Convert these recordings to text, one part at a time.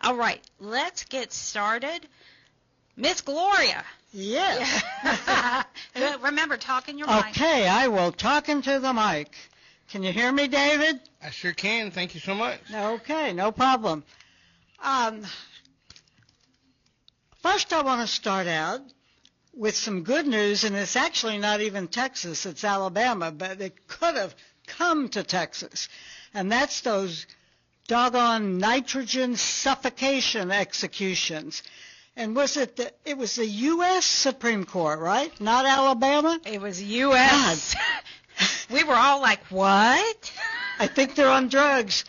All right, let's get started. Miss Gloria. Yes. Remember, talk in your mic. Okay, I will talk into the mic. Can you hear me, David? I sure can. Thank you so much. Okay, no problem. First, I want to start out with some good news, and it's actually not even Texas, it's Alabama, but it could have come to Texas. And that's those doggone nitrogen suffocation executions. And it was the U.S. Supreme Court, right? Not Alabama? It was U.S. We were all like, what? I think they're on drugs.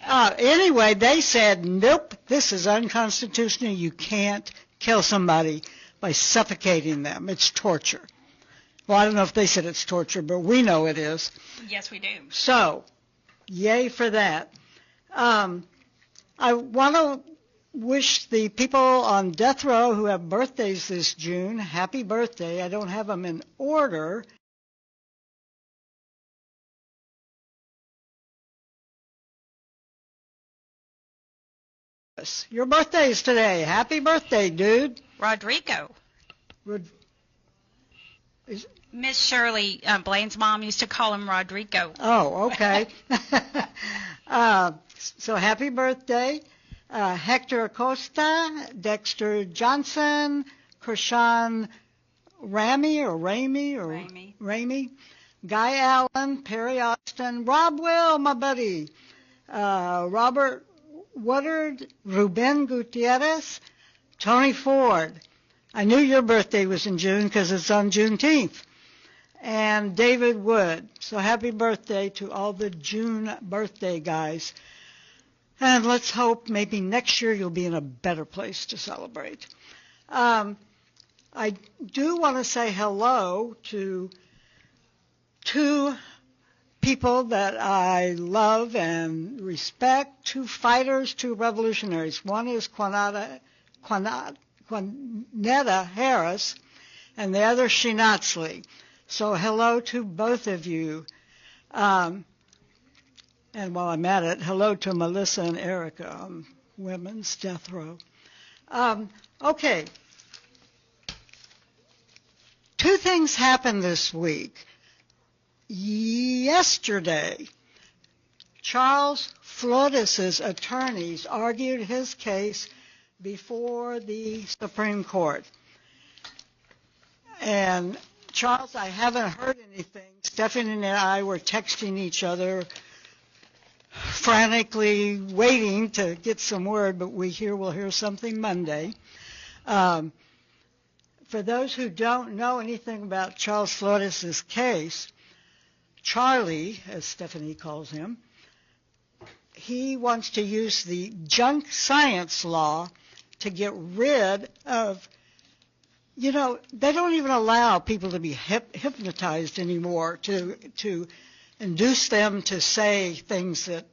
Anyway, they said, nope, this is unconstitutional. You can't kill somebody by suffocating them. It's torture. Well, I don't know if they said it's torture, but we know it is. Yes, we do. So, yay for that. I want to wish the people on death row who have birthdays this June happy birthday. I don't have them in order. Your birthday is today. Happy birthday, dude. Rodrigo. Miss Shirley, Blaine's mom, used to call him Rodrigo. Oh, okay. So happy birthday. Hector Acosta, Dexter Johnson, Krishan Ramey, Guy Allen, Perry Austin, Rob Will, my buddy, Robert Woodard, Ruben Gutierrez, Tony Ford. I knew your birthday was in June because it's on Juneteenth. And David Wood. So happy birthday to all the June birthday guys. And let's hope maybe next year you'll be in a better place to celebrate. I do want to say hello to two people that I love and respect, two fighters, two revolutionaries. One is Quanetta Harris, and the other Shinatzli. So hello to both of you. And while I'm at it, hello to Melissa and Erica on Women's Death Row. Okay. Two things happened this week. Yesterday, Charles Flores' attorneys argued his case before the Supreme Court. And Charles, I haven't heard anything. Stephanie and I were texting each other, frantically waiting to get some word, but we'll hear something Monday. For those who don't know anything about Charles Flores' case, Charlie, as Stephanie calls him, he wants to use the junk science law to get rid of, they don't even allow people to be hypnotized anymore, to induce them to say things that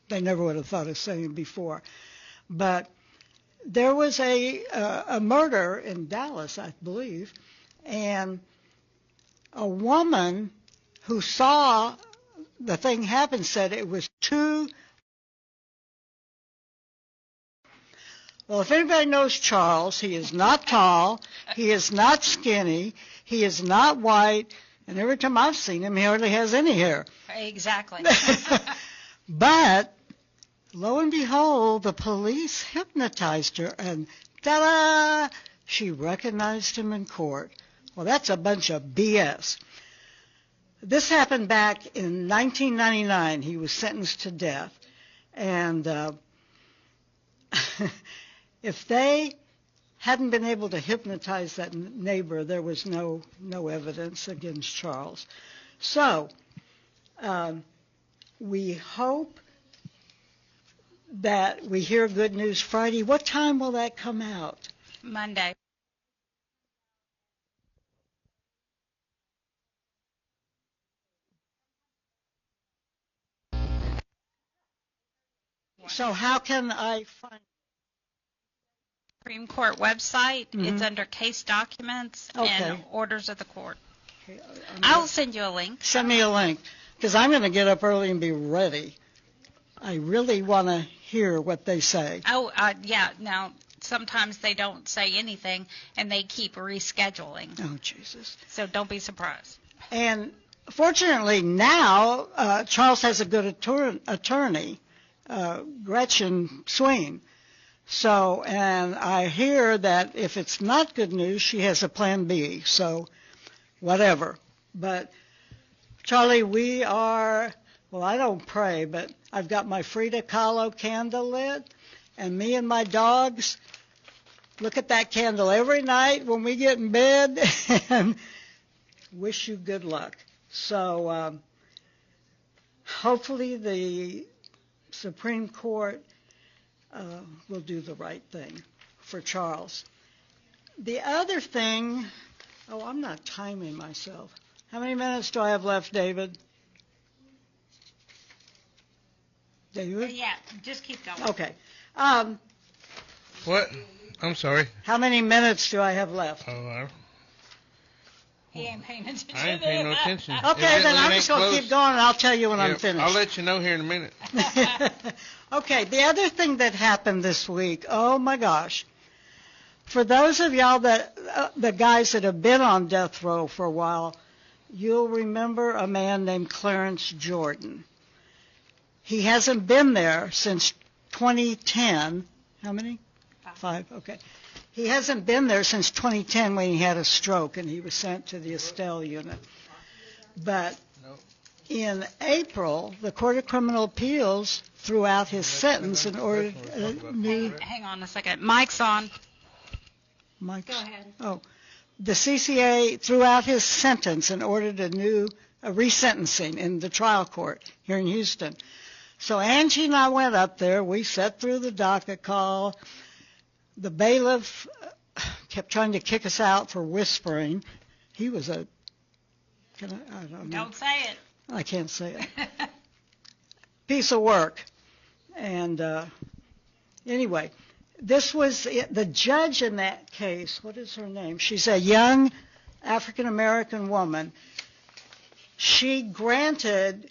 they never would have thought of saying before. But there was a murder in Dallas, I believe, and a woman who saw the thing happen said it was too... Well, if anybody knows Charles, he is not tall, he is not skinny, he is not white, and every time I've seen him, he hardly has any hair. Exactly. But, lo and behold, the police hypnotized her, and ta-da! She recognized him in court. Well, that's a bunch of BS. This happened back in 1999. He was sentenced to death. And if they hadn't been able to hypnotize that neighbor, there was no evidence against Charles. So we hope that we hear good news Friday. What time will that come out? Monday. So how can I find Supreme Court website? Mm-hmm. It's under case documents and orders of the court. Okay, I'll send you a link. Send me a link, because I'm going to get up early and be ready. I really want to hear what they say. Oh, yeah. Now, sometimes they don't say anything, and they keep rescheduling. Oh, Jesus. So don't be surprised. And fortunately now, Charles has a good attorney, Gretchen Swain. So, and I hear that if it's not good news, she has a plan B. So, whatever. But, Charlie, we are, well, I don't pray, but I've got my Frida Kahlo candle lit, and me and my dogs look at that candle every night when we get in bed and wish you good luck. So, hopefully the Supreme Court will do the right thing for Charles. The other thing, I'm not timing myself. How many minutes do I have left, David? David? Yeah, just keep going. Okay. What? I'm sorry. How many minutes do I have left? He ain't paying attention. I ain't paying no attention. Okay, then I'm just going to keep going, and I'll tell you when I'm finished. I'll let you know here in a minute. Okay, the other thing that happened this week, oh my gosh. For those of y'all the guys that have been on death row for a while, you'll remember a man named Clarence Jordan. He hasn't been there since 2010. How many? 5, okay. He hasn't been there since 2010 when he had a stroke and he was sent to the Estelle unit. But in April, the Court of Criminal Appeals threw out his sentence and ordered a new... Hang on a second. Mike's on. Mike's, Go ahead. Oh. The CCA threw out his sentence and ordered a resentencing in the trial court here in Houston. So Angie and I went up there. We sat through the docket call. The bailiff kept trying to kick us out for whispering. He was I don't know. Don't say it. I can't say it. Piece of work. And anyway, this was the judge in that case. What is her name? She's a young African-American woman. She granted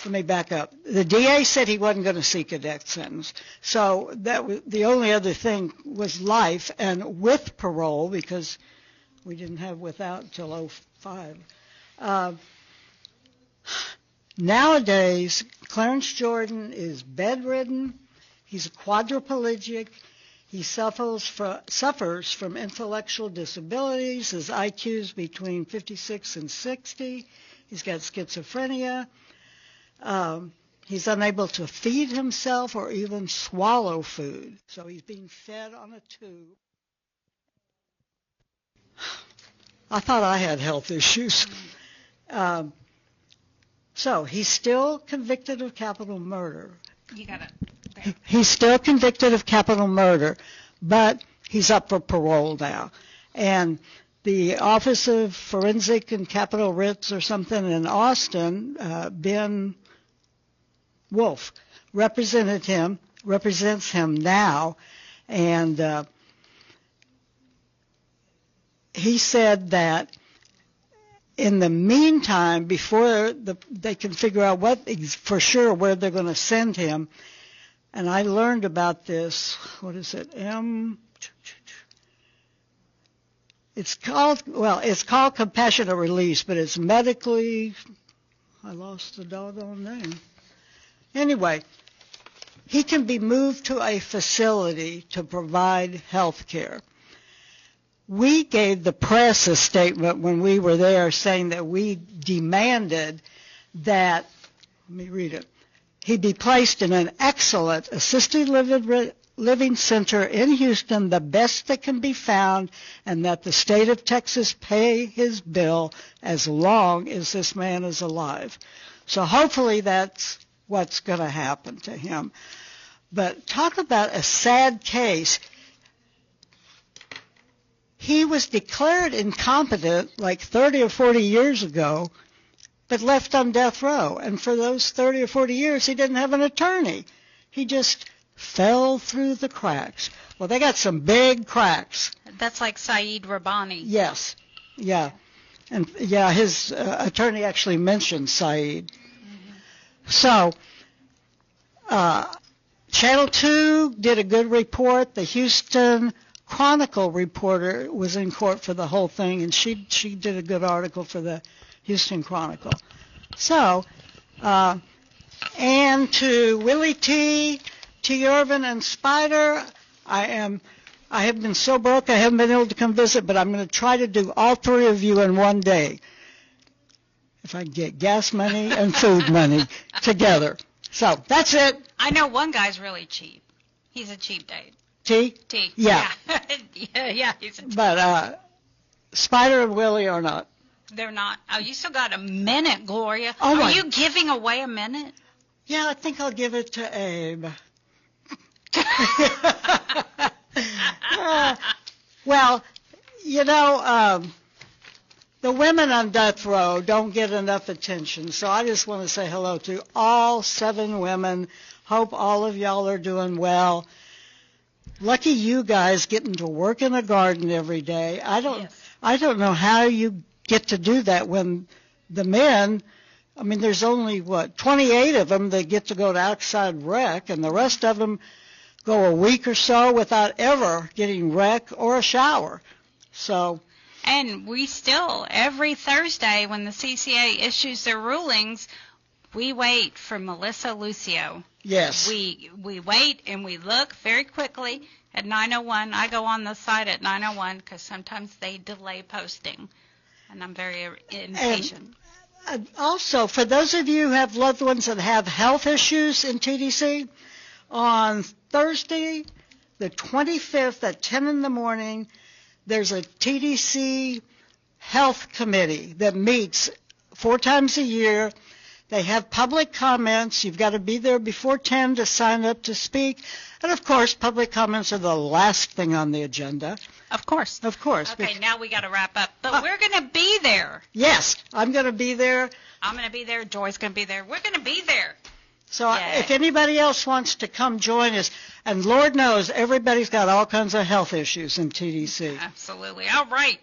let me back up. The DA said he wasn't going to seek a death sentence. So that was, the only other thing was life and with parole, because we didn't have without until 2005. Nowadays, Clarence Jordan is bedridden. He's a quadriplegic. He suffers from intellectual disabilities. His IQ is between 56 and 60. He's got schizophrenia. He's unable to feed himself or even swallow food. So he's being fed on a tube. I thought I had health issues. So he's still convicted of capital murder. You got it. Okay. He's still convicted of capital murder, but he's up for parole now. And the Office of Forensic and Capital Writs or something in Austin, Ben Wolf, represents him now, and he said that in the meantime, before they can figure out for sure where they're going to send him, and I learned about this, what is it, it's called compassionate release, but it's medically, I lost the doggone name. Anyway, he can be moved to a facility to provide health care. We gave the press a statement when we were there saying that we demanded that, let me read it, he be placed in an excellent assisted living center in Houston, the best that can be found, and that the state of Texas pay his bill as long as this man is alive. So hopefully that's what's going to happen to him. But talk about a sad case. He was declared incompetent like 30 or 40 years ago, but left on death row. And for those 30 or 40 years, he didn't have an attorney. He just fell through the cracks. Well, they got some big cracks. That's like Saeed Rabbani. Yes. Yeah. And, yeah, his attorney actually mentioned Saeed. So, Channel 2 did a good report. The Houston Chronicle reporter was in court for the whole thing, and she did a good article for the Houston Chronicle. So, and to Willie T., T. Irvin, and Spider, I have been so broke I haven't been able to come visit, but I'm going to try to do all three of you in one day, if I can get gas money and food money together. So that's it. I know one guy's really cheap. He's a cheap date. T? T. Yeah. Yeah, he's a cheap. But Spider and Willie are not. They're not. Oh, you still got a minute, Gloria. Oh, are you giving away a minute? Yeah, I think I'll give it to Abe. Well, you know, the women on death row don't get enough attention, so I just want to say hello to all 7 women. Hope all of y'all are doing well. Lucky you guys getting to work in a garden every day. I don't know how you get to do that when the men, I mean, there's only, 28 of them that get to go to outside rec, and the rest of them go a week or so without ever getting rec or a shower. So. And we still, every Thursday when the CCA issues their rulings, we wait for Melissa Lucio. Yes. We wait and we look very quickly at 9:01. I go on the site at 9:01 because sometimes they delay posting, and I'm very impatient. And also, for those of you who have loved ones that have health issues in TDC, on Thursday, the 25th at 10 in the morning, there's a TDC health committee that meets 4 times a year. They have public comments. You've got to be there before 10 to sign up to speak. And, of course, public comments are the last thing on the agenda. Of course. Of course. Okay, now we got to wrap up. But we're going to be there. Yes, I'm going to be there. I'm going to be there. Joy's going to be there. We're going to be there. So if anybody else wants to come join us, and Lord knows everybody's got all kinds of health issues in TDC. Absolutely. All right.